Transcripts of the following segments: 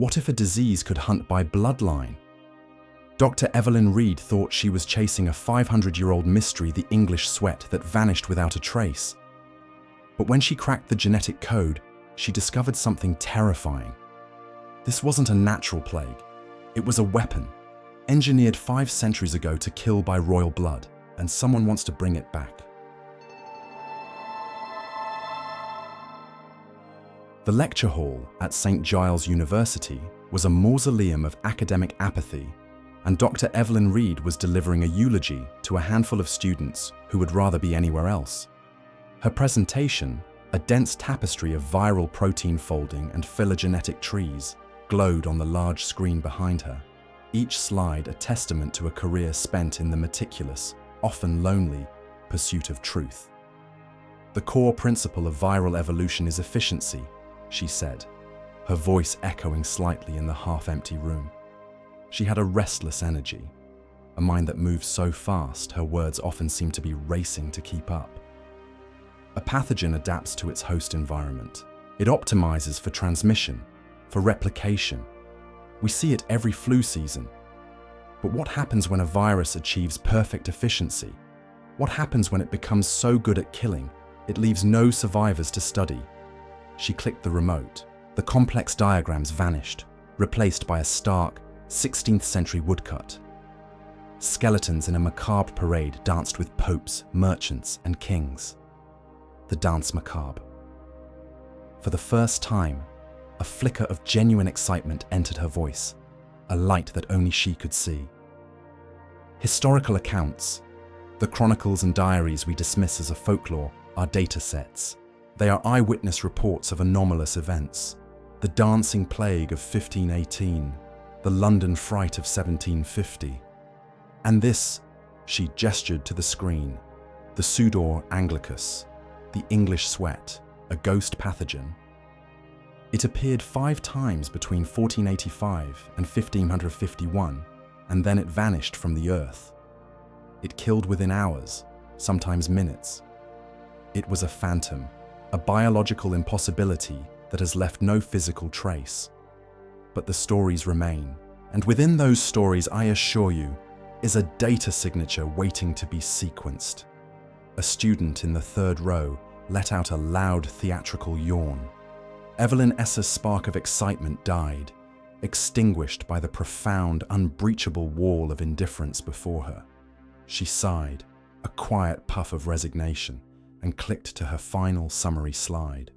What if a disease could hunt by bloodline? Dr. Evelyn Reed thought she was chasing a 500-year-old mystery, the English sweat that vanished without a trace. But when she cracked the genetic code, she discovered something terrifying. This wasn't a natural plague. It was a weapon, engineered 5 centuries ago to kill by royal blood, and someone wants to bring it back. The lecture hall at St. Giles University was a mausoleum of academic apathy, and Dr. Evelyn Reed was delivering a eulogy to a handful of students who would rather be anywhere else. Her presentation, a dense tapestry of viral protein folding and phylogenetic trees, glowed on the large screen behind her, each slide a testament to a career spent in the meticulous, often lonely, pursuit of truth. "The core principle of viral evolution is efficiency," she said, her voice echoing slightly in the half-empty room. She had a restless energy, a mind that moved so fast her words often seemed to be racing to keep up. A pathogen adapts to its host environment. It optimizes for transmission, for replication. We see it every flu season. But what happens when a virus achieves perfect efficiency? What happens when it becomes so good at killing, it leaves no survivors to study? She clicked the remote. The complex diagrams vanished, replaced by a stark, 16th century woodcut. Skeletons in a macabre parade danced with popes, merchants, and kings. The dance macabre. For the first time, a flicker of genuine excitement entered her voice, a light that only she could see. Historical accounts, the chronicles and diaries we dismiss as a folklore, are data sets. They are eyewitness reports of anomalous events. The dancing plague of 1518, the London fright of 1750. And this, she gestured to the screen, the Sudor Anglicus, the English sweat, a ghost pathogen. It appeared 5 times between 1485 and 1551, and then it vanished from the earth. It killed within hours, sometimes minutes. It was a phantom, a biological impossibility that has left no physical trace. But the stories remain, and within those stories, I assure you, is a data signature waiting to be sequenced. A student in the 3rd row let out a loud theatrical yawn. Evelyn S.'s spark of excitement died, extinguished by the profound, unbreachable wall of indifference before her. She sighed, a quiet puff of resignation, and clicked to her final summary slide.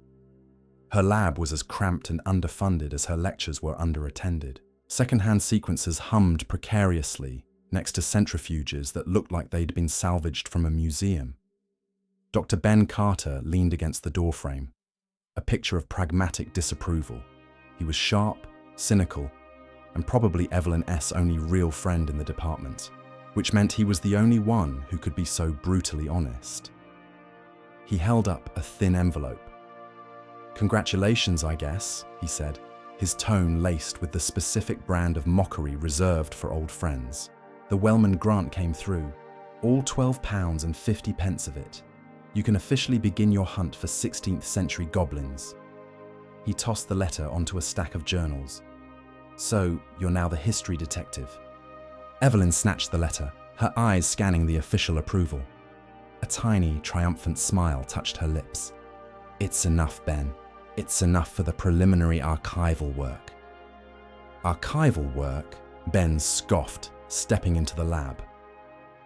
Her lab was as cramped and underfunded as her lectures were underattended. Second-hand sequencers hummed precariously next to centrifuges that looked like they'd been salvaged from a museum. Dr. Ben Carter leaned against the doorframe, a picture of pragmatic disapproval. He was sharp, cynical, and probably Evelyn S.'s only real friend in the department, which meant he was the only one who could be so brutally honest. He held up a thin envelope. "Congratulations, I guess," he said, his tone laced with the specific brand of mockery reserved for old friends. "The Wellman grant came through, all £12.50 of it. You can officially begin your hunt for 16th century goblins." He tossed the letter onto a stack of journals. "So, you're now the history detective." Evelyn snatched the letter, her eyes scanning the official approval. A tiny, triumphant smile touched her lips. "It's enough, Ben. It's enough for the preliminary archival work." "Archival work?" Ben scoffed, stepping into the lab.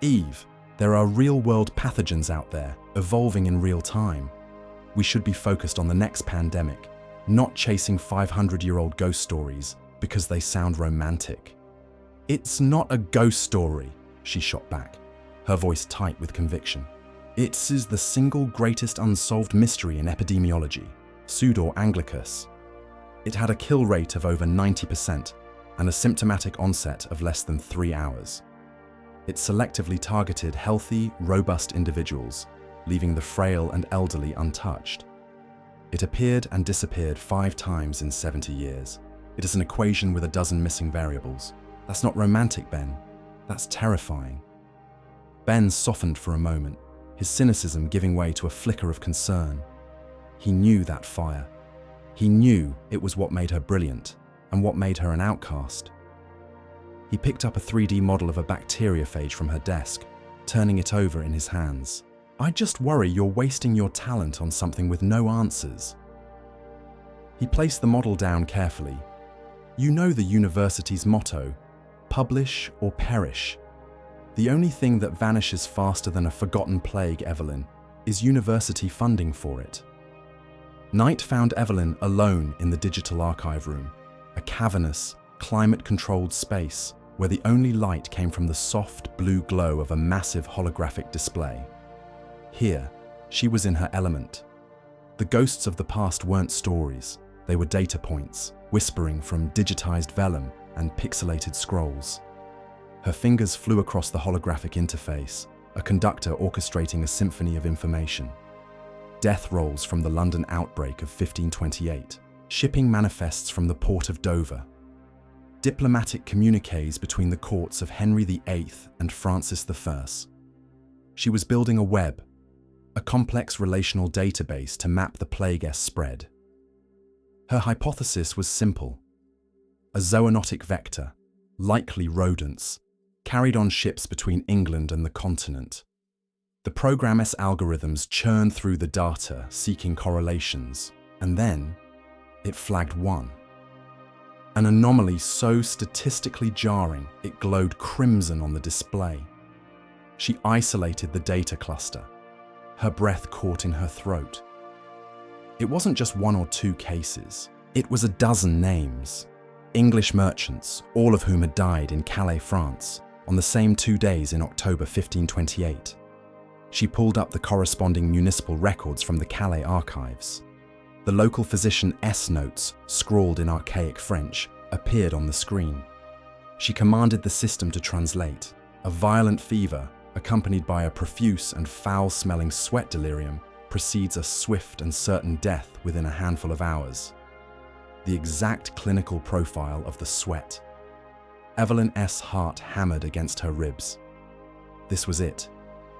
"Eve, there are real-world pathogens out there, evolving in real time. We should be focused on the next pandemic, not chasing 500-year-old ghost stories because they sound romantic." "It's not a ghost story," she shot back, her voice tight with conviction. "It is the single greatest unsolved mystery in epidemiology, Sudor Anglicus. It had a kill rate of over 90% and a symptomatic onset of less than 3 hours. It selectively targeted healthy, robust individuals, leaving the frail and elderly untouched. It appeared and disappeared 5 times in 70 years. It is an equation with a dozen missing variables. That's not romantic, Ben. That's terrifying." Ben softened for a moment, his cynicism giving way to a flicker of concern. He knew that fire. He knew it was what made her brilliant, and what made her an outcast. He picked up a 3D model of a bacteriophage from her desk, turning it over in his hands. "I just worry you're wasting your talent on something with no answers." He placed the model down carefully. "You know the university's motto, publish or perish. The only thing that vanishes faster than a forgotten plague, Evelyn, is university funding for it." Night found Evelyn alone in the digital archive room, a cavernous, climate-controlled space where the only light came from the soft blue glow of a massive holographic display. Here, she was in her element. The ghosts of the past weren't stories, they were data points, whispering from digitized vellum and pixelated scrolls. Her fingers flew across the holographic interface, a conductor orchestrating a symphony of information. Death rolls from the London outbreak of 1528, shipping manifests from the port of Dover, diplomatic communiques between the courts of Henry VIII and Francis I. She was building a web, a complex relational database to map the plague-s spread. Her hypothesis was simple. A zoonotic vector, likely rodents, carried on ships between England and the continent. The program's algorithms churned through the data, seeking correlations, and then it flagged one. An anomaly so statistically jarring it glowed crimson on the display. She isolated the data cluster. Her breath caught in her throat. It wasn't just one or two cases. It was a dozen names. English merchants, all of whom had died in Calais, France, on the same 2 days in October 1528. She pulled up the corresponding municipal records from the Calais archives. The local physician S notes, scrawled in archaic French, appeared on the screen. She commanded the system to translate. A violent fever, accompanied by a profuse and foul-smelling sweat delirium, precedes a swift and certain death within a handful of hours. The exact clinical profile of the sweat. Evelyn's heart hammered against her ribs. This was it,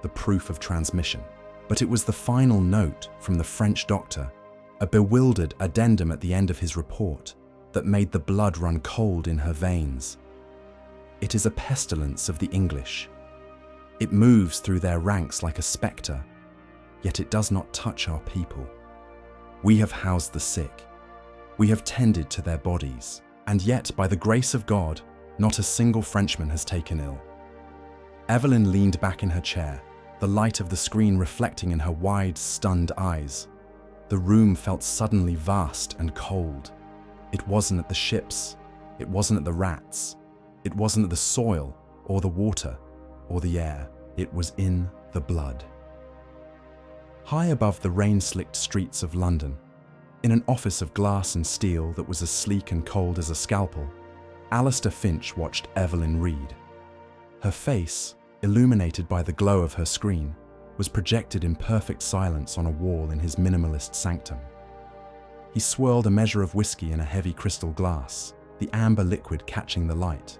the proof of transmission. But it was the final note from the French doctor, a bewildered addendum at the end of his report, that made the blood run cold in her veins. It is a pestilence of the English. It moves through their ranks like a specter, yet it does not touch our people. We have housed the sick. We have tended to their bodies, and yet, by the grace of God, not a single Frenchman has taken ill. Evelyn leaned back in her chair, the light of the screen reflecting in her wide, stunned eyes. The room felt suddenly vast and cold. It wasn't at the ships, it wasn't at the rats, it wasn't at the soil, or the water, or the air. It was in the blood. High above the rain-slicked streets of London, in an office of glass and steel that was as sleek and cold as a scalpel, Alistair Finch watched Evelyn Reed. Her face, illuminated by the glow of her screen, was projected in perfect silence on a wall in his minimalist sanctum. He swirled a measure of whiskey in a heavy crystal glass, the amber liquid catching the light.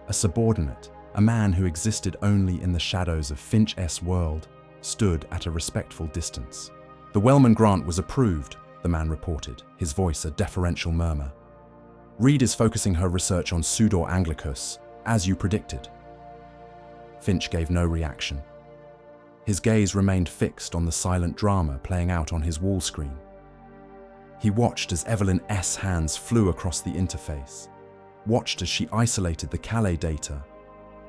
A subordinate, a man who existed only in the shadows of Finch's world, stood at a respectful distance. "The Wellman grant was approved," the man reported, his voice a deferential murmur. "Reed is focusing her research on Sudor Anglicus, as you predicted." Finch gave no reaction. His gaze remained fixed on the silent drama playing out on his wall screen. He watched as Evelyn's hands flew across the interface, watched as she isolated the Calais data,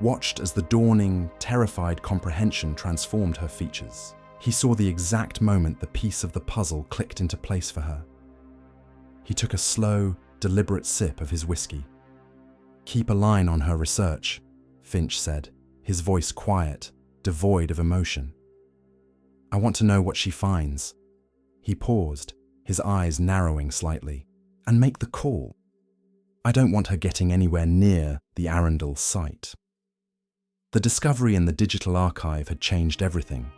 watched as the dawning, terrified comprehension transformed her features. He saw the exact moment the piece of the puzzle clicked into place for her. He took a slow, deliberate sip of his whiskey. "Keep a line on her research," Finch said, his voice quiet, devoid of emotion. "I want to know what she finds." He paused, his eyes narrowing slightly. "And make the call. I don't want her getting anywhere near the Arundel site." The discovery in the digital archive had changed everything.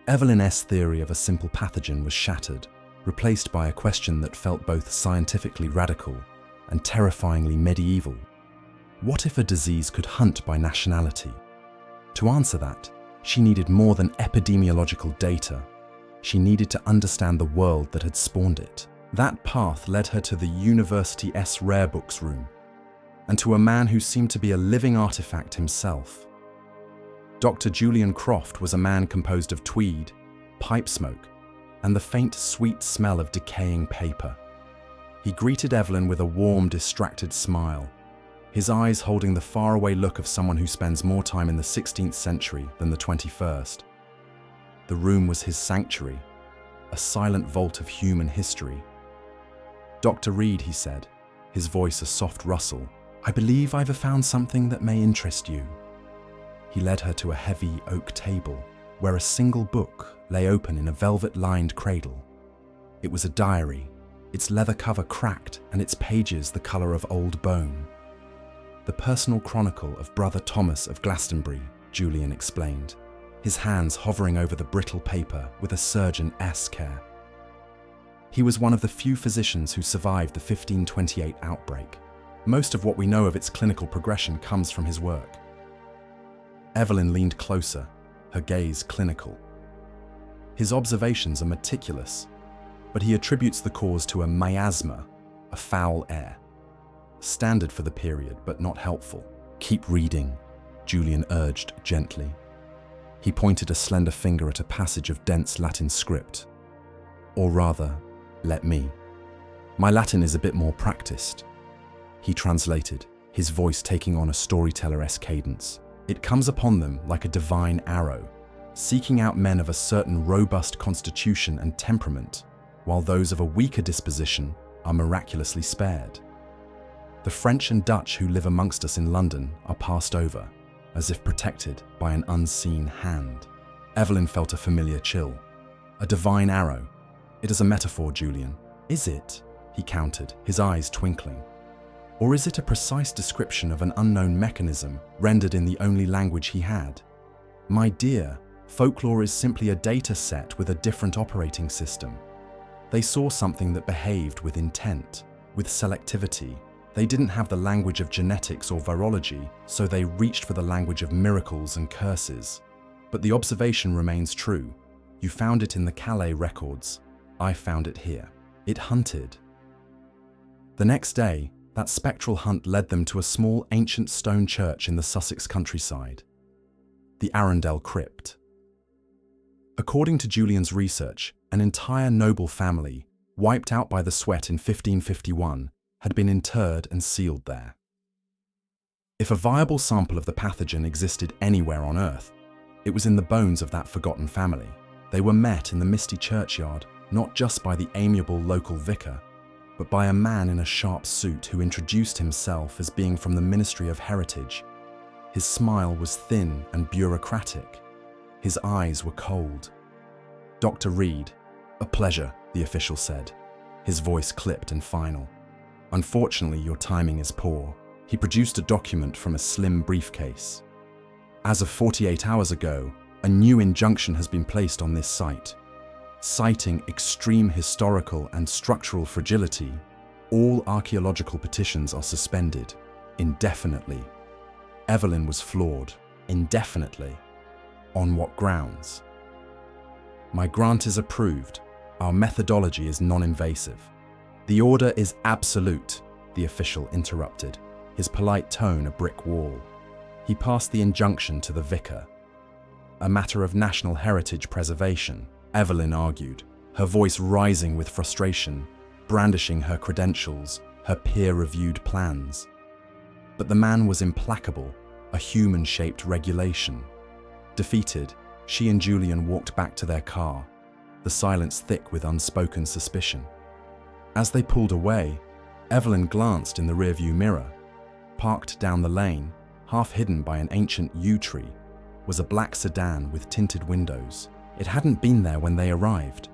Evelyn's theory of a simple pathogen was shattered, replaced by a question that felt both scientifically radical and terrifyingly medieval. What if a disease could hunt by nationality? To answer that, she needed more than epidemiological data. She needed to understand the world that had spawned it. That path led her to the University's rare books room, and to a man who seemed to be a living artifact himself. Dr. Julian Croft was a man composed of tweed, pipe smoke, and the faint, sweet smell of decaying paper. He greeted Evelyn with a warm, distracted smile, his eyes holding the faraway look of someone who spends more time in the 16th century than the 21st. The room was his sanctuary, a silent vault of human history. "Dr. Reed," he said, his voice a soft rustle, "I believe I've found something that may interest you." He led her to a heavy oak table, where a single book lay open in a velvet-lined cradle. It was a diary, its leather cover cracked and its pages the colour of old bone. "The personal chronicle of Brother Thomas of Glastonbury," Julian explained, his hands hovering over the brittle paper with a surgeon's care. He was one of the few physicians who survived the 1528 outbreak. Most of what we know of its clinical progression comes from his work. Evelyn leaned closer, her gaze clinical. His observations are meticulous, but he attributes the cause to a miasma, a foul air. Standard for the period, but not helpful. "Keep reading," Julian urged gently. He pointed a slender finger at a passage of dense Latin script. "Or rather, let me. My Latin is a bit more practiced." He translated, his voice taking on a storyteller-esque cadence. "It comes upon them like a divine arrow, seeking out men of a certain robust constitution and temperament, while those of a weaker disposition are miraculously spared. The French and Dutch who live amongst us in London are passed over, as if protected by an unseen hand." Evelyn felt a familiar chill. "A divine arrow. It is a metaphor, Julian." "Is it?" he countered, his eyes twinkling. "Or is it a precise description of an unknown mechanism rendered in the only language he had? My dear, folklore is simply a data set with a different operating system. They saw something that behaved with intent, with selectivity. They didn't have the language of genetics or virology, so they reached for the language of miracles and curses. But the observation remains true. You found it in the Calais records. I found it here. It hunted." The next day, that spectral hunt led them to a small ancient stone church in the Sussex countryside, the Arundel crypt. According to Julian's research, an entire noble family, wiped out by the sweat in 1551, had been interred and sealed there. If a viable sample of the pathogen existed anywhere on Earth, it was in the bones of that forgotten family. They were met in the misty churchyard, not just by the amiable local vicar, but by a man in a sharp suit who introduced himself as being from the Ministry of Heritage. His smile was thin and bureaucratic. His eyes were cold. "Dr. Reed, a pleasure," the official said, his voice clipped and final. "Unfortunately, your timing is poor." He produced a document from a slim briefcase. "As of 48 hours ago, a new injunction has been placed on this site. Citing extreme historical and structural fragility, all archaeological petitions are suspended, indefinitely." Evelyn was floored. Indefinitely? On what grounds? "My grant is approved. Our methodology is non-invasive." "The order is absolute," the official interrupted, his polite tone a brick wall. He passed the injunction to the vicar. "A matter of national heritage preservation," Evelyn argued, her voice rising with frustration, brandishing her credentials, her peer-reviewed plans. But the man was implacable, a human-shaped regulation. Defeated, she and Julian walked back to their car, the silence thick with unspoken suspicion. As they pulled away, Evelyn glanced in the rearview mirror. Parked down the lane, half hidden by an ancient yew tree, was a black sedan with tinted windows. It hadn't been there when they arrived.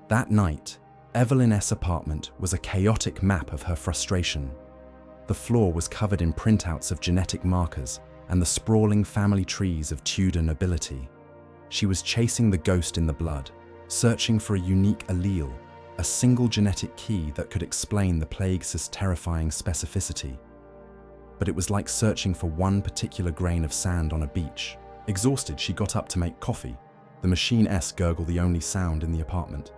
That night, Evelyn's apartment was a chaotic map of her frustration. The floor was covered in printouts of genetic markers and the sprawling family trees of Tudor nobility. She was chasing the ghost in the blood, searching for a unique allele, a single genetic key that could explain the plague's terrifying specificity. But it was like searching for one particular grain of sand on a beach. Exhausted, she got up to make coffee, the machine-esque gurgle the only sound in the apartment.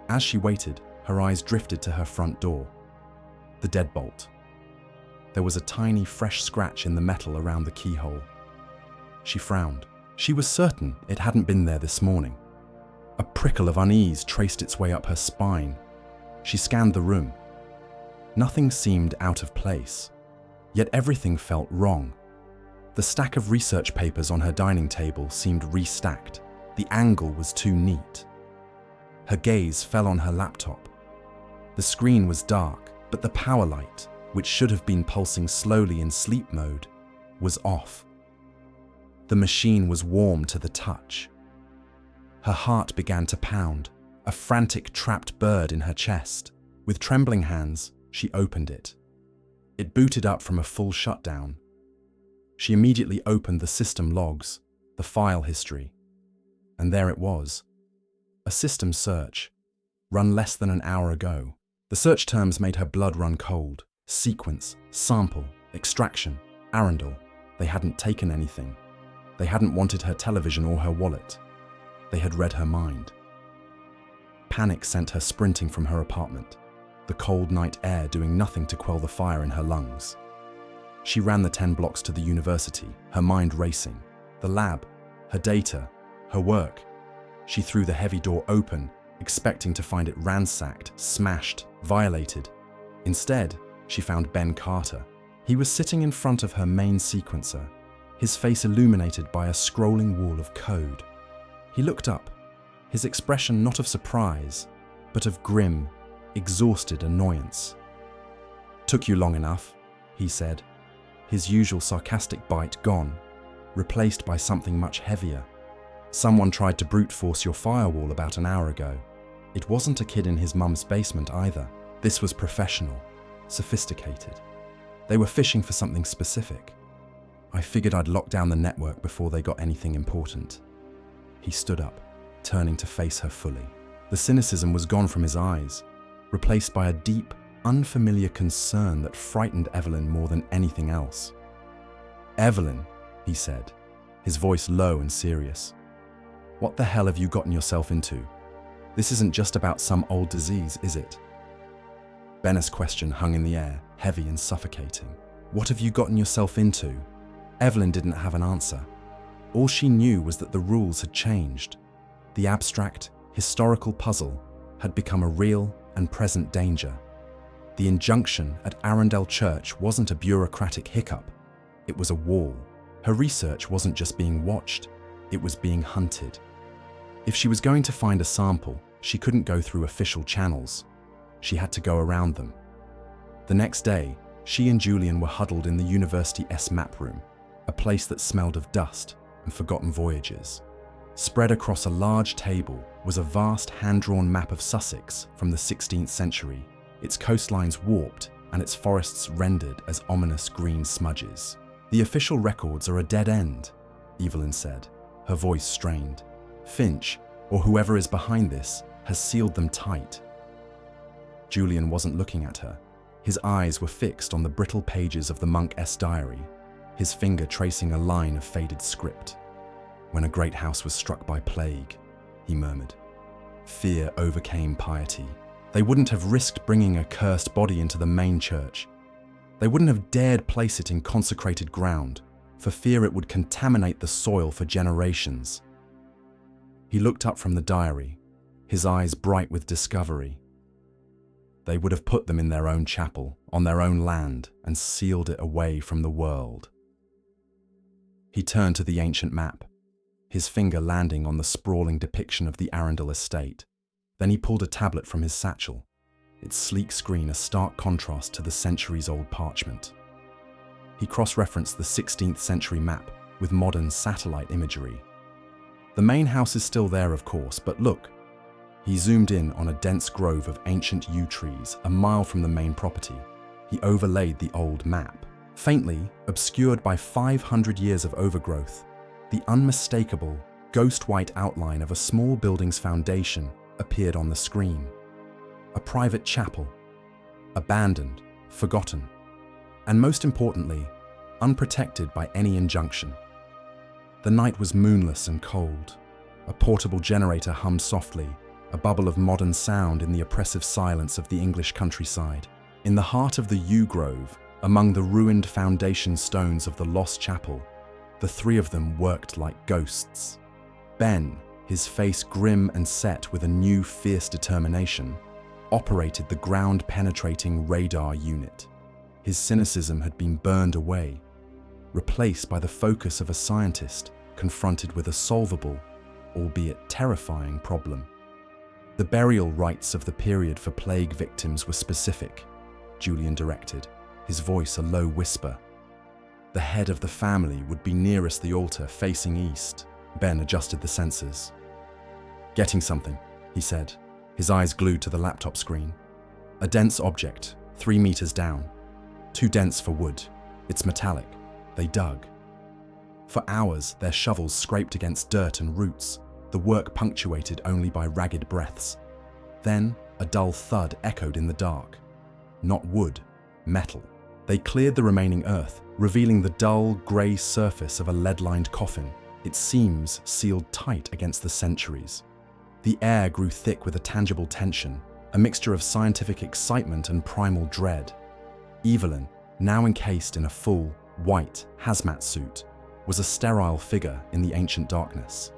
As she waited, Her eyes drifted to her front door. The deadbolt. There was a tiny, fresh scratch in the metal around the keyhole. She frowned. She was certain it hadn't been there this morning. A prickle of unease traced its way up her spine. She scanned the room. Nothing seemed out of place, yet everything felt wrong. The stack of research papers on her dining table seemed restacked. The angle was too neat. Her gaze fell on her laptop. The screen was dark, but the power light, which should have been pulsing slowly in sleep mode, was off. The machine was warm to the touch. Her heart began to pound, a frantic trapped bird in her chest. With trembling hands, she opened it. It booted up from a full shutdown. She immediately opened the system logs, the file history, and there it was. A system search, run less than an hour ago. The search terms made her blood run cold. Sequence, sample, extraction, Arundel. They hadn't taken anything. They hadn't wanted her television or her wallet. They had read her mind. Panic sent her sprinting from her apartment, the cold night air doing nothing to quell the fire in her lungs. She ran the 10 blocks to the university, her mind racing. The lab, her data, her work. She threw the heavy door open, expecting to find it ransacked, smashed, violated. Instead, she found Ben Carter. He was sitting in front of her main sequencer, his face illuminated by a scrolling wall of code. He looked up, his expression not of surprise, but of grim, exhausted annoyance. "Took you long enough," he said, his usual sarcastic bite gone, replaced by something much heavier. "Someone tried to brute force your firewall about an hour ago. It wasn't a kid in his mum's basement either. This was professional, sophisticated. They were fishing for something specific. I figured I'd lock down the network before they got anything important." He stood up, turning to face her fully. The cynicism was gone from his eyes, replaced by a deep, unfamiliar concern that frightened Evelyn more than anything else. "Evelyn," he said, his voice low and serious, "what the hell have you gotten yourself into? This isn't just about some old disease, is it?" Benna's question hung in the air, heavy and suffocating. "What have you gotten yourself into?" Evelyn didn't have an answer. All she knew was that the rules had changed. The abstract, historical puzzle had become a real and present danger. The injunction at Arundel Church wasn't a bureaucratic hiccup. It was a wall. Her research wasn't just being watched, it was being hunted. If she was going to find a sample, she couldn't go through official channels. She had to go around them. The next day, she and Julian were huddled in the university's map room, a place that smelled of dust and forgotten voyages. Spread across a large table was a vast hand-drawn map of Sussex from the 16th century, its coastlines warped and its forests rendered as ominous green smudges. "The official records are a dead end," Evelyn said, her voice strained. "Finch, or whoever is behind this, has sealed them tight." Julian wasn't looking at her. His eyes were fixed on the brittle pages of the monk's diary, his finger tracing a line of faded script. "When a great house was struck by plague," he murmured. "Fear overcame piety. They wouldn't have risked bringing a cursed body into the main church. They wouldn't have dared place it in consecrated ground, for fear it would contaminate the soil for generations." He looked up from the diary, his eyes bright with discovery. They would have put them in their own chapel, on their own land, and sealed it away from the world. He turned to the ancient map, his finger landing on the sprawling depiction of the Arundel estate. Then he pulled a tablet from his satchel, its sleek screen a stark contrast to the centuries-old parchment. He cross-referenced the 16th century map with modern satellite imagery. "The main house is still there, of course, but look." He zoomed in on a dense grove of ancient yew trees a mile from the main property. He overlaid the old map. Faintly, obscured by 500 years of overgrowth, the unmistakable, ghost-white outline of a small building's foundation appeared on the screen. A private chapel, abandoned, forgotten, and most importantly, unprotected by any injunction. The night was moonless and cold. A portable generator hummed softly, a bubble of modern sound in the oppressive silence of the English countryside. In the heart of the yew grove, among the ruined foundation stones of the lost chapel, the three of them worked like ghosts. Ben, his face grim and set with a new fierce determination, operated the ground-penetrating radar unit. His cynicism had been burned away, replaced by the focus of a scientist confronted with a solvable, albeit terrifying, problem. The burial rites of the period for plague victims were specific, Julian directed, his voice a low whisper. The head of the family would be nearest the altar, facing east. Ben adjusted the sensors. "Getting something," he said, his eyes glued to the laptop screen. "A dense object, 3 meters down. Too dense for wood. It's metallic." They dug. For hours, their shovels scraped against dirt and roots, the work punctuated only by ragged breaths. Then, a dull thud echoed in the dark. Not wood, metal. They cleared the remaining earth, revealing the dull, grey surface of a lead-lined coffin, its seams sealed tight against the centuries. The air grew thick with a tangible tension, a mixture of scientific excitement and primal dread. Evelyn, now encased in a full, white hazmat suit, was a sterile figure in the ancient darkness.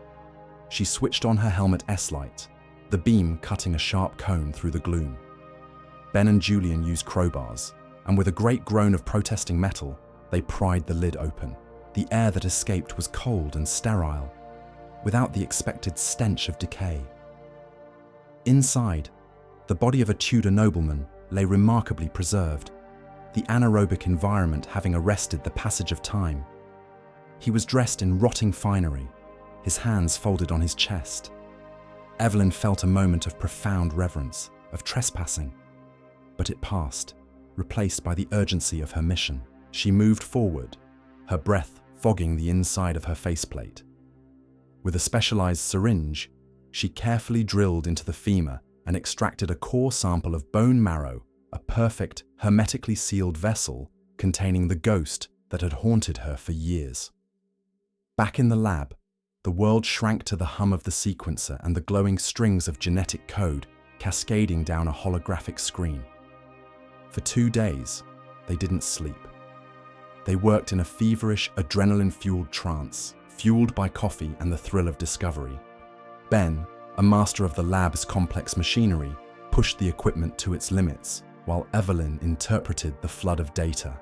She switched on her helmet S-light, the beam cutting a sharp cone through the gloom. Ben and Julian used crowbars, and with a great groan of protesting metal, they pried the lid open. The air that escaped was cold and sterile, without the expected stench of decay. Inside, the body of a Tudor nobleman lay remarkably preserved, the anaerobic environment having arrested the passage of time. He was dressed in rotting finery, his hands folded on his chest. Evelyn felt a moment of profound reverence, of trespassing, but it passed, replaced by the urgency of her mission. She moved forward, her breath fogging the inside of her faceplate. With a specialized syringe, she carefully drilled into the femur and extracted a core sample of bone marrow, a perfect, hermetically sealed vessel containing the ghost that had haunted her for years. Back in the lab, the world shrank to the hum of the sequencer and the glowing strings of genetic code cascading down a holographic screen. For 2 days, they didn't sleep. They worked in a feverish, adrenaline-fueled trance, fueled by coffee and the thrill of discovery. Ben, a master of the lab's complex machinery, pushed the equipment to its limits, while Evelyn interpreted the flood of data.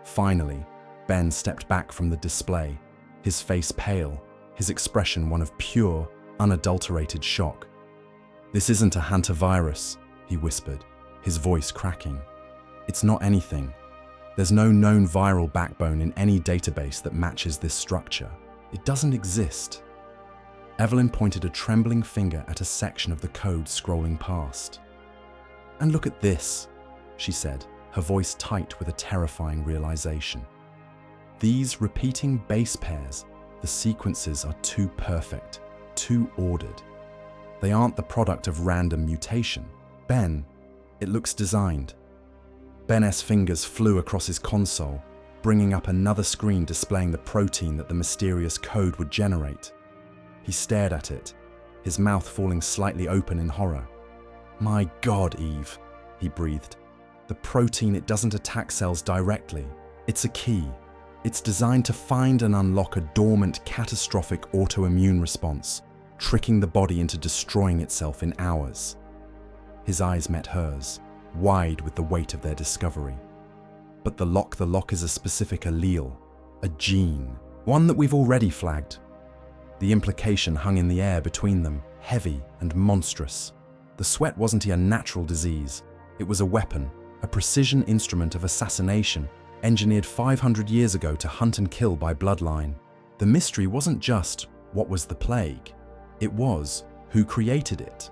Finally, Ben stepped back from the display, his face pale, his expression one of pure, unadulterated shock. "This isn't a hantavirus," he whispered, his voice cracking. "It's not anything. There's no known viral backbone in any database that matches this structure. It doesn't exist." Evelyn pointed a trembling finger at a section of the code scrolling past. "And look at this," she said, her voice tight with a terrifying realization. "These repeating base pairs, the sequences are too perfect, too ordered. They aren't the product of random mutation. Ben, it looks designed." Ben's fingers flew across his console, bringing up another screen displaying the protein that the mysterious code would generate. He stared at it, his mouth falling slightly open in horror. "My God, Eve," he breathed. "The protein, it doesn't attack cells directly. It's a key. It's designed to find and unlock a dormant, catastrophic autoimmune response, tricking the body into destroying itself in hours." His eyes met hers, wide with the weight of their discovery. "But the lock is a specific allele, a gene, one that we've already flagged." The implication hung in the air between them, heavy and monstrous. The sweat wasn't a natural disease. It was a weapon, a precision instrument of assassination, engineered 500 years ago to hunt and kill by bloodline. The mystery wasn't just, what was the plague? It was, who created it?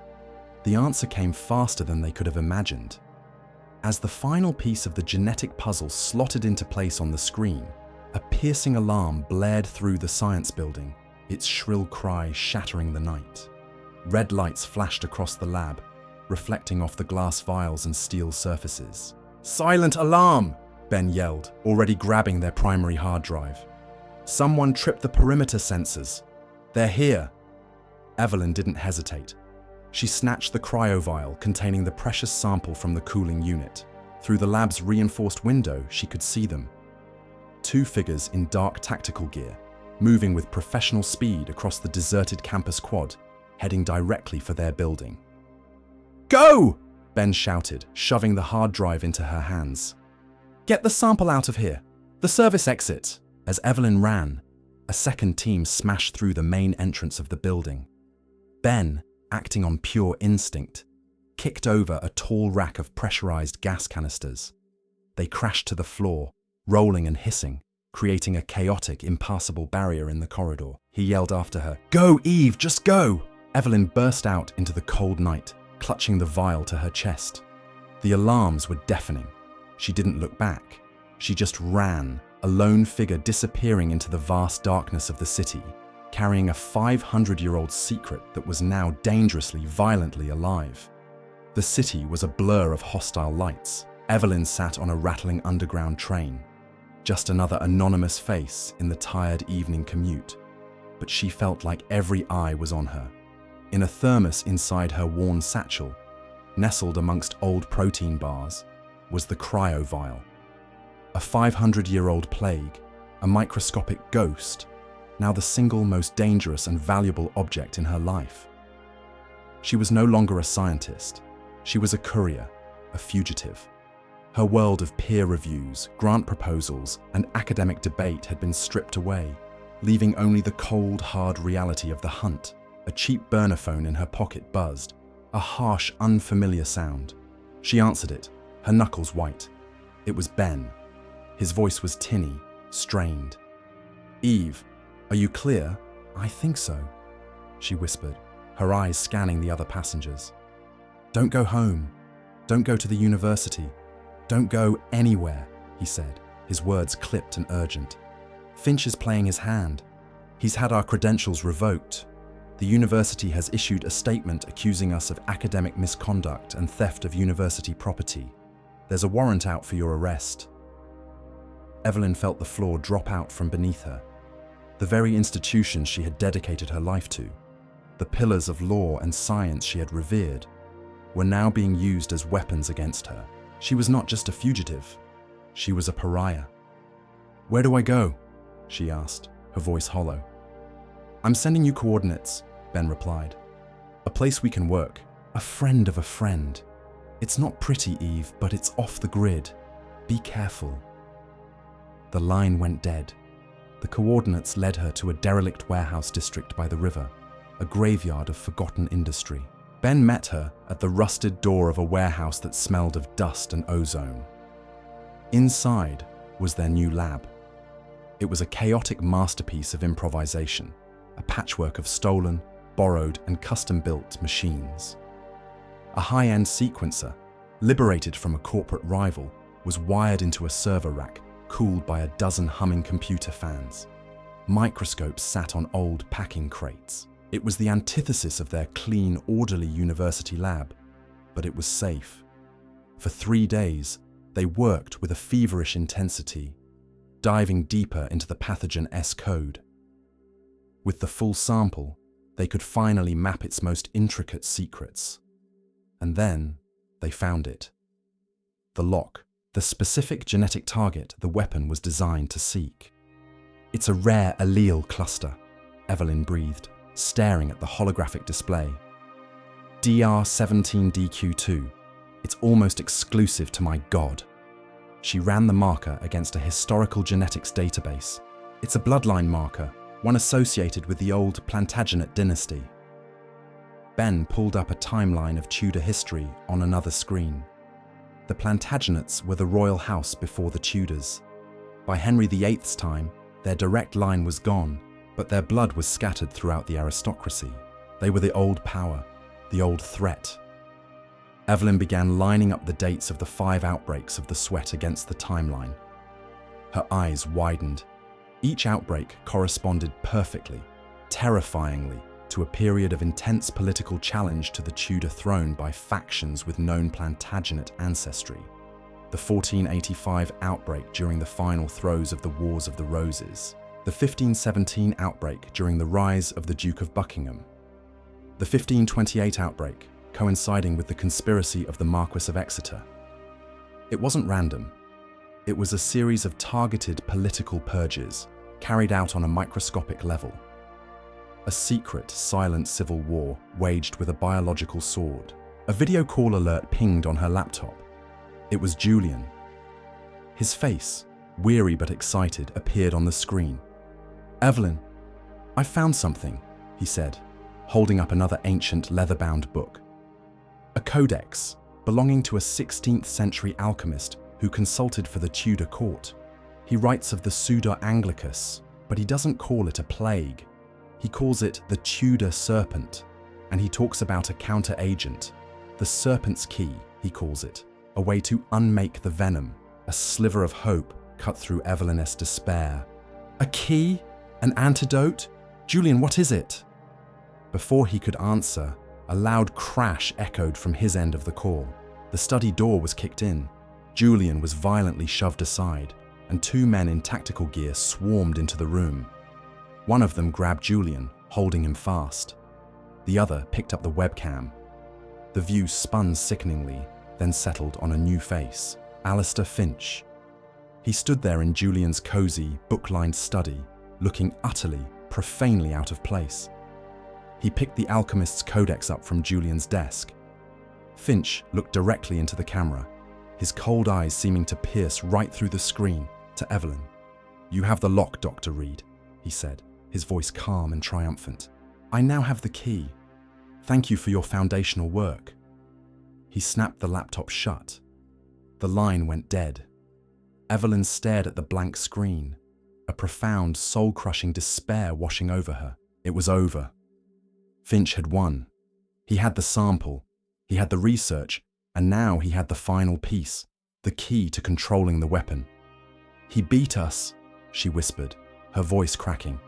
The answer came faster than they could have imagined. As the final piece of the genetic puzzle slotted into place on the screen, a piercing alarm blared through the science building, its shrill cry shattering the night. Red lights flashed across the lab, reflecting off the glass vials and steel surfaces. "Silent alarm!" Ben yelled, already grabbing their primary hard drive. "Someone tripped the perimeter sensors. They're here." Evelyn didn't hesitate. She snatched the cryovial containing the precious sample from the cooling unit. Through the lab's reinforced window, she could see them. Two figures in dark tactical gear, moving with professional speed across the deserted campus quad, heading directly for their building. "Go!" Ben shouted, shoving the hard drive into her hands. "Get the sample out of here! The service exit!" As Evelyn ran, a second team smashed through the main entrance of the building. Ben, acting on pure instinct, kicked over a tall rack of pressurized gas canisters. They crashed to the floor, rolling and hissing, creating a chaotic, impassable barrier in the corridor. He yelled after her, "Go, Eve, just go!" Evelyn burst out into the cold night, clutching the vial to her chest. The alarms were deafening. She didn't look back. She just ran, a lone figure disappearing into the vast darkness of the city, carrying a 500-year-old secret that was now dangerously, violently alive. The city was a blur of hostile lights. Evelyn sat on a rattling underground train, just another anonymous face in the tired evening commute. But she felt like every eye was on her. In a thermos inside her worn satchel, nestled amongst old protein bars, was the cryovial. A 500-year-old plague, a microscopic ghost, now the single most dangerous and valuable object in her life. She was no longer a scientist. She was a courier, a fugitive. Her world of peer reviews, grant proposals, and academic debate had been stripped away, leaving only the cold, hard reality of the hunt. A cheap burner phone in her pocket buzzed, a harsh, unfamiliar sound. She answered it, her knuckles white. It was Ben. His voice was tinny, strained. "Eve, are you clear?" "I think so," she whispered, her eyes scanning the other passengers. "Don't go home. Don't go to the university. Don't go anywhere," he said, his words clipped and urgent. "Finch is playing his hand. He's had our credentials revoked. The university has issued a statement accusing us of academic misconduct and theft of university property. There's a warrant out for your arrest." Evelyn felt the floor drop out from beneath her. The very institution she had dedicated her life to, the pillars of law and science she had revered, were now being used as weapons against her. She was not just a fugitive. She was a pariah. "Where do I go?" she asked, her voice hollow. "I'm sending you coordinates," Ben replied. "A place we can work. A friend of a friend. It's not pretty, Eve, but it's off the grid. Be careful." The line went dead. The coordinates led her to a derelict warehouse district by the river, a graveyard of forgotten industry. Ben met her at the rusted door of a warehouse that smelled of dust and ozone. Inside was their new lab. It was a chaotic masterpiece of improvisation, a patchwork of stolen, borrowed, and custom-built machines. A high-end sequencer, liberated from a corporate rival, was wired into a server rack, cooled by a dozen humming computer fans. Microscopes sat on old packing crates. It was the antithesis of their clean, orderly university lab, but it was safe. For 3 days, they worked with a feverish intensity, diving deeper into the pathogen S code. With the full sample, they could finally map its most intricate secrets. And then they found it. The lock, the specific genetic target the weapon was designed to seek. "It's a rare allele cluster," Evelyn breathed, staring at the holographic display. "DR17DQ2. It's almost exclusive to my god." She ran the marker against a historical genetics database. "It's a bloodline marker, one associated with the old Plantagenet dynasty." Ben pulled up a timeline of Tudor history on another screen. The Plantagenets were the royal house before the Tudors. By Henry VIII's time, their direct line was gone, but their blood was scattered throughout the aristocracy. They were the old power, the old threat. Evelyn began lining up the dates of the 5 outbreaks of the sweat against the timeline. Her eyes widened. Each outbreak corresponded perfectly, terrifyingly, to a period of intense political challenge to the Tudor throne by factions with known Plantagenet ancestry. The 1485 outbreak during the final throes of the Wars of the Roses. The 1517 outbreak during the rise of the Duke of Buckingham. The 1528 outbreak, coinciding with the conspiracy of the Marquis of Exeter. It wasn't random. It was a series of targeted political purges carried out on a microscopic level. A secret, silent civil war waged with a biological sword. A video call alert pinged on her laptop. It was Julian. His face, weary but excited, appeared on the screen. "Evelyn, I found something," he said, holding up another ancient leather-bound book. A codex belonging to a 16th century alchemist who consulted for the Tudor court. He writes of the Sudor Anglicus, but he doesn't call it a plague. He calls it the Tudor Serpent, and he talks about a counter-agent, the Serpent's key, he calls it, a way to unmake the venom, a sliver of hope cut through Evelyn's despair. "A key? An antidote? Julian, what is it?" Before he could answer, a loud crash echoed from his end of the call. The study door was kicked in. Julian was violently shoved aside, and two men in tactical gear swarmed into the room. One of them grabbed Julian, holding him fast. The other picked up the webcam. The view spun sickeningly, then settled on a new face, Alistair Finch. He stood there in Julian's cozy, book-lined study, looking utterly, profanely out of place. He picked the alchemist's codex up from Julian's desk. Finch looked directly into the camera, his cold eyes seeming to pierce right through the screen to Evelyn. "You have the lock, Dr. Reed," he said, his voice calm and triumphant. "I now have the key. Thank you for your foundational work." He snapped the laptop shut. The line went dead. Evelyn stared at the blank screen, a profound, soul-crushing despair washing over her. It was over. Finch had won. He had the sample, he had the research, and now he had the final piece, the key to controlling the weapon. "He beat us," she whispered, her voice cracking.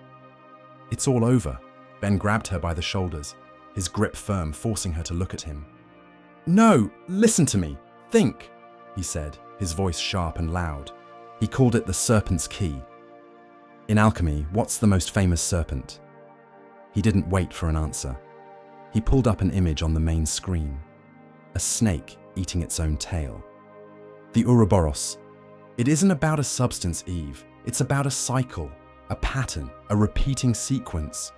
"It's all over." Ben grabbed her by the shoulders, his grip firm, forcing her to look at him. "No, listen to me. Think," he said, his voice sharp and loud. He called it the Serpent's key. In alchemy, what's the most famous serpent? He didn't wait for an answer. He pulled up an image on the main screen. A snake eating its own tail. The Ouroboros. It isn't about a substance, Eve. It's about a cycle, a pattern, a repeating sequence.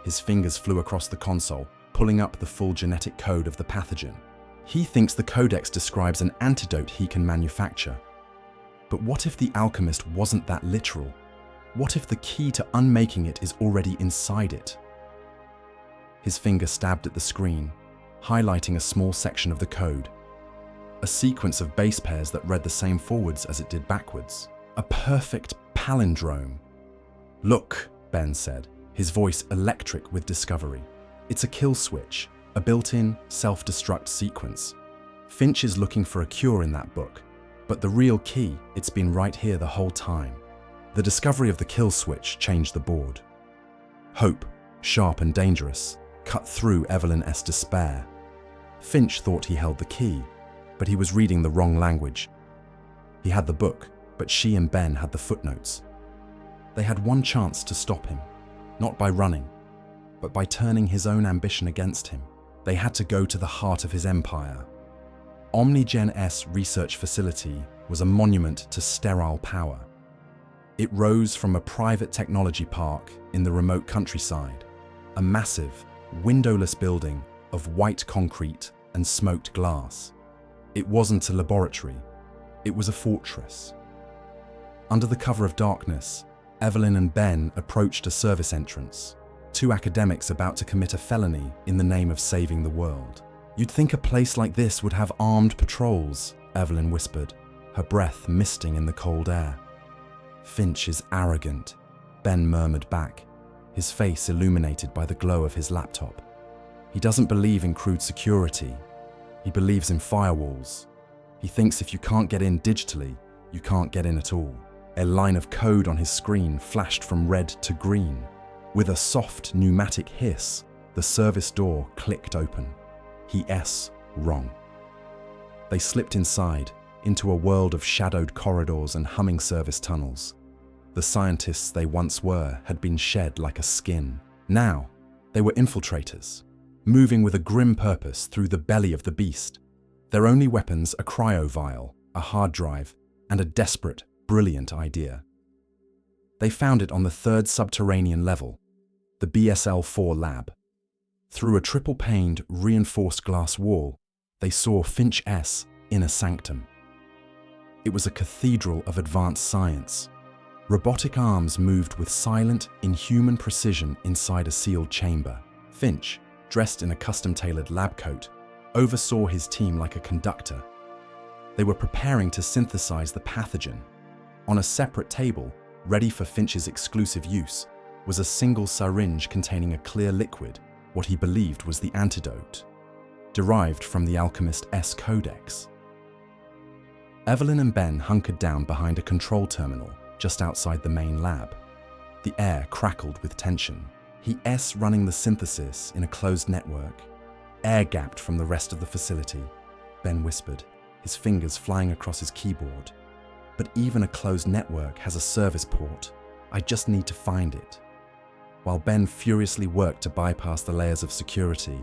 His fingers flew across the console, pulling up the full genetic code of the pathogen. He thinks the codex describes an antidote he can manufacture. But what if the alchemist wasn't that literal? What if the key to unmaking it is already inside it? His finger stabbed at the screen, highlighting a small section of the code. A sequence of base pairs that read the same forwards as it did backwards. A perfect palindrome. "Look," Ben said, his voice electric with discovery. "It's a kill switch, a built-in self-destruct sequence. Finch is looking for a cure in that book, but the real key, it's been right here the whole time." The discovery of the kill switch changed the board. Hope, sharp and dangerous, cut through Evelyn's despair. Finch thought he held the key, but he was reading the wrong language. He had the book, but she and Ben had the footnotes. They had one chance to stop him, not by running, but by turning his own ambition against him. They had to go to the heart of his empire. OmniGen's research facility was a monument to sterile power. It rose from a private technology park in the remote countryside, a massive, windowless building of white concrete and smoked glass. It wasn't a laboratory, it was a fortress. Under the cover of darkness, Evelyn and Ben approached a service entrance, two academics about to commit a felony in the name of saving the world. "You'd think a place like this would have armed patrols," Evelyn whispered, her breath misting in the cold air. "Finch is arrogant," Ben murmured back, his face illuminated by the glow of his laptop. "He doesn't believe in crude security. He believes in firewalls. He thinks if you can't get in digitally, you can't get in at all." A line of code on his screen flashed from red to green. With a soft pneumatic hiss, the service door clicked open. He wrong. They slipped inside, into a world of shadowed corridors and humming service tunnels. The scientists they once were had been shed like a skin. Now, they were infiltrators, moving with a grim purpose through the belly of the beast. Their only weapons a cryo-vial, a hard drive, and a desperate, brilliant idea. They found it on the third subterranean level, the BSL-4 lab. Through a triple-paned, reinforced glass wall, they saw Finch S' inner sanctum. It was a cathedral of advanced science. Robotic arms moved with silent, inhuman precision inside a sealed chamber. Finch, dressed in a custom-tailored lab coat, oversaw his team like a conductor. They were preparing to synthesize the pathogen. On a separate table, ready for Finch's exclusive use, was a single syringe containing a clear liquid, what he believed was the antidote, derived from the Alchemist S Codex. Evelyn and Ben hunkered down behind a control terminal just outside the main lab. The air crackled with tension. He running the synthesis in a closed network, air-gapped from the rest of the facility, Ben whispered, his fingers flying across his keyboard. But even a closed network has a service port. I just need to find it. While Ben furiously worked to bypass the layers of security,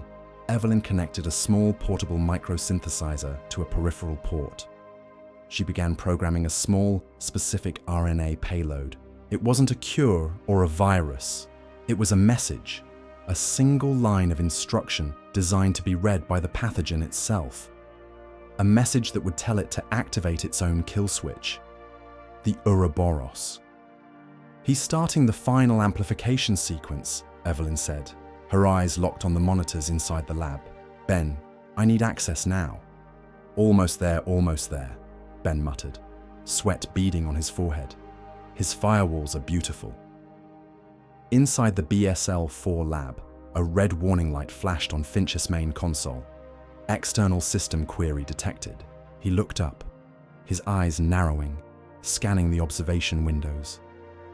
Evelyn connected a small portable microsynthesizer to a peripheral port. She began programming a small, specific RNA payload. It wasn't a cure or a virus. It was a message, a single line of instruction designed to be read by the pathogen itself. A message that would tell it to activate its own kill switch, the Ouroboros. He's starting the final amplification sequence, Evelyn said, her eyes locked on the monitors inside the lab. Ben, I need access now. Almost there, Ben muttered, sweat beading on his forehead. His firewalls are beautiful. Inside the BSL-4 lab, a red warning light flashed on Finch's main console. External system query detected. He looked up, his eyes narrowing, scanning the observation windows.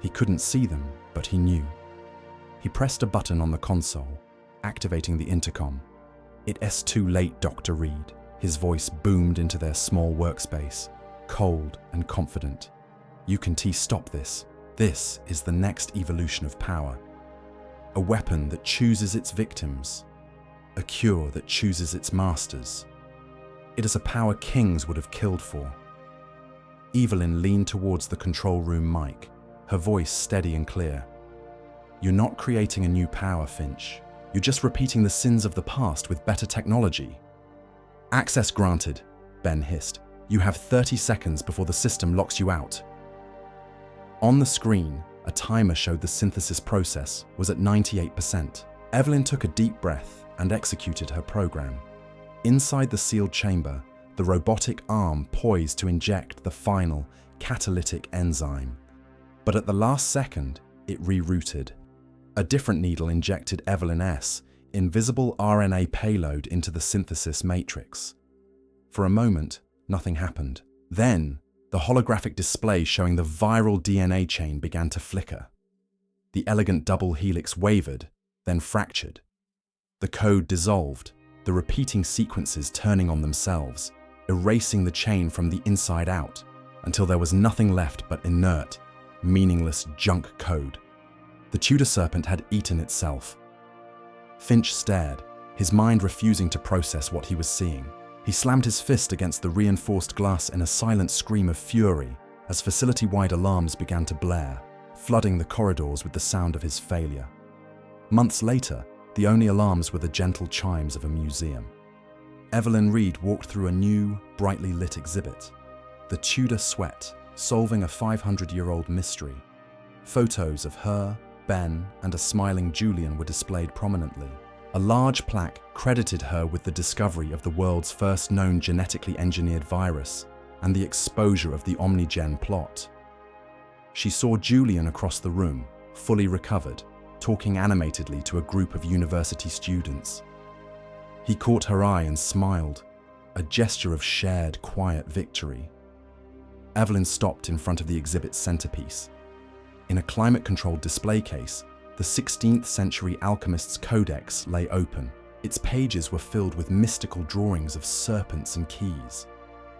He couldn't see them, but he knew. He pressed a button on the console, activating the intercom. "It's too late, Dr. Reed." His voice boomed into their small workspace, cold and confident. "You can stop this. This is the next evolution of power. A weapon that chooses its victims. A cure that chooses its masters. It is a power kings would have killed for." Evelyn leaned towards the control room mic, her voice steady and clear. "You're not creating a new power, Finch. You're just repeating the sins of the past with better technology." "Access granted," Ben hissed. "You have 30 seconds before the system locks you out." On the screen, a timer showed the synthesis process was at 98%. Evelyn took a deep breath and executed her program. Inside the sealed chamber, the robotic arm poised to inject the final catalytic enzyme. But at the last second, it rerouted. A different needle injected Evelyn's invisible RNA payload into the synthesis matrix. For a moment, nothing happened. Then, the holographic display showing the viral DNA chain began to flicker. The elegant double helix wavered, then fractured. The code dissolved, the repeating sequences turning on themselves, erasing the chain from the inside out, until there was nothing left but inert, meaningless junk code. The Tudor Serpent had eaten itself. Finch stared, his mind refusing to process what he was seeing. He slammed his fist against the reinforced glass in a silent scream of fury as facility-wide alarms began to blare, flooding the corridors with the sound of his failure. Months later, the only alarms were the gentle chimes of a museum. Evelyn Reed walked through a new, brightly lit exhibit. The Tudor Sweat, solving a 500-year-old mystery. Photos of her, Ben, and a smiling Julian were displayed prominently. A large plaque credited her with the discovery of the world's first known genetically engineered virus and the exposure of the OmniGen plot. She saw Julian across the room, fully recovered, talking animatedly to a group of university students. He caught her eye and smiled, a gesture of shared, quiet victory. Evelyn stopped in front of the exhibit's centerpiece. In a climate-controlled display case, the 16th century Alchemist's Codex lay open. Its pages were filled with mystical drawings of serpents and keys.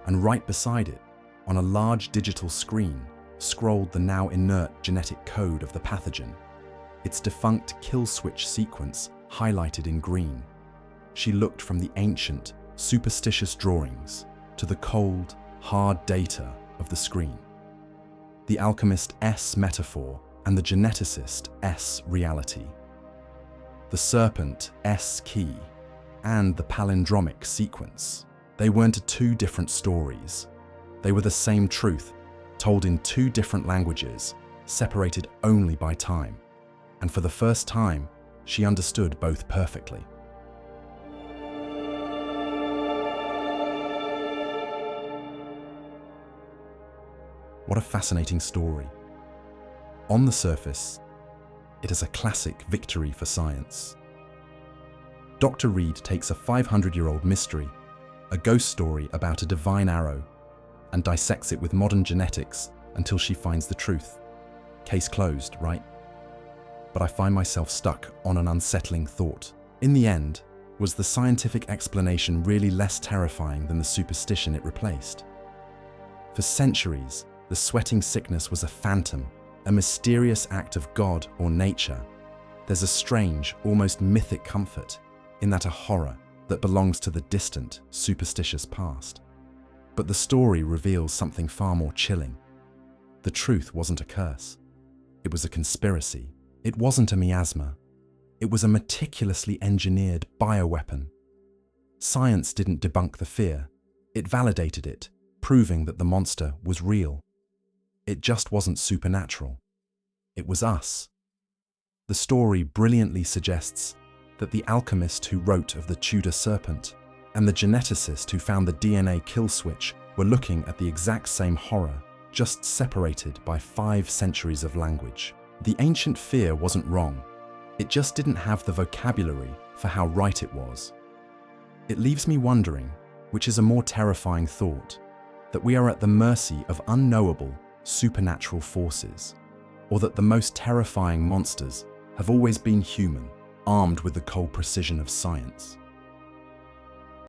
And right beside it, on a large digital screen, scrolled the now inert genetic code of the pathogen, its defunct kill switch sequence highlighted in green. she looked from the ancient, superstitious drawings to the cold, hard data of the screen. The alchemist S metaphor and the geneticist S reality. The serpent S key and the palindromic sequence. They weren't two different stories. They were the same truth, told in two different languages, separated only by time. And for the first time, she understood both perfectly. What a fascinating story. On the surface, it is a classic victory for science. Dr. Reed takes a 500-year-old mystery, a ghost story about a divine arrow, and dissects it with modern genetics until she finds the truth. Case closed, right? But I find myself stuck on an unsettling thought. In the end, was the scientific explanation really less terrifying than the superstition it replaced? For centuries, the sweating sickness was a phantom, a mysterious act of God or nature. There's a strange, almost mythic comfort in that, a horror that belongs to the distant, superstitious past. But the story reveals something far more chilling. The truth wasn't a curse. It was a conspiracy. It wasn't a miasma. It was a meticulously engineered bioweapon. Science didn't debunk the fear. It validated it, proving that the monster was real. It just wasn't supernatural. It was us. The story brilliantly suggests that the alchemist who wrote of the Tudor Serpent and the geneticist who found the DNA kill switch were looking at the exact same horror, just separated by 5 centuries of language. The ancient fear wasn't wrong. It just didn't have the vocabulary for how right it was. It leaves me wondering, which is a more terrifying thought, that we are at the mercy of unknowable, supernatural forces, or that the most terrifying monsters have always been human, armed with the cold precision of science.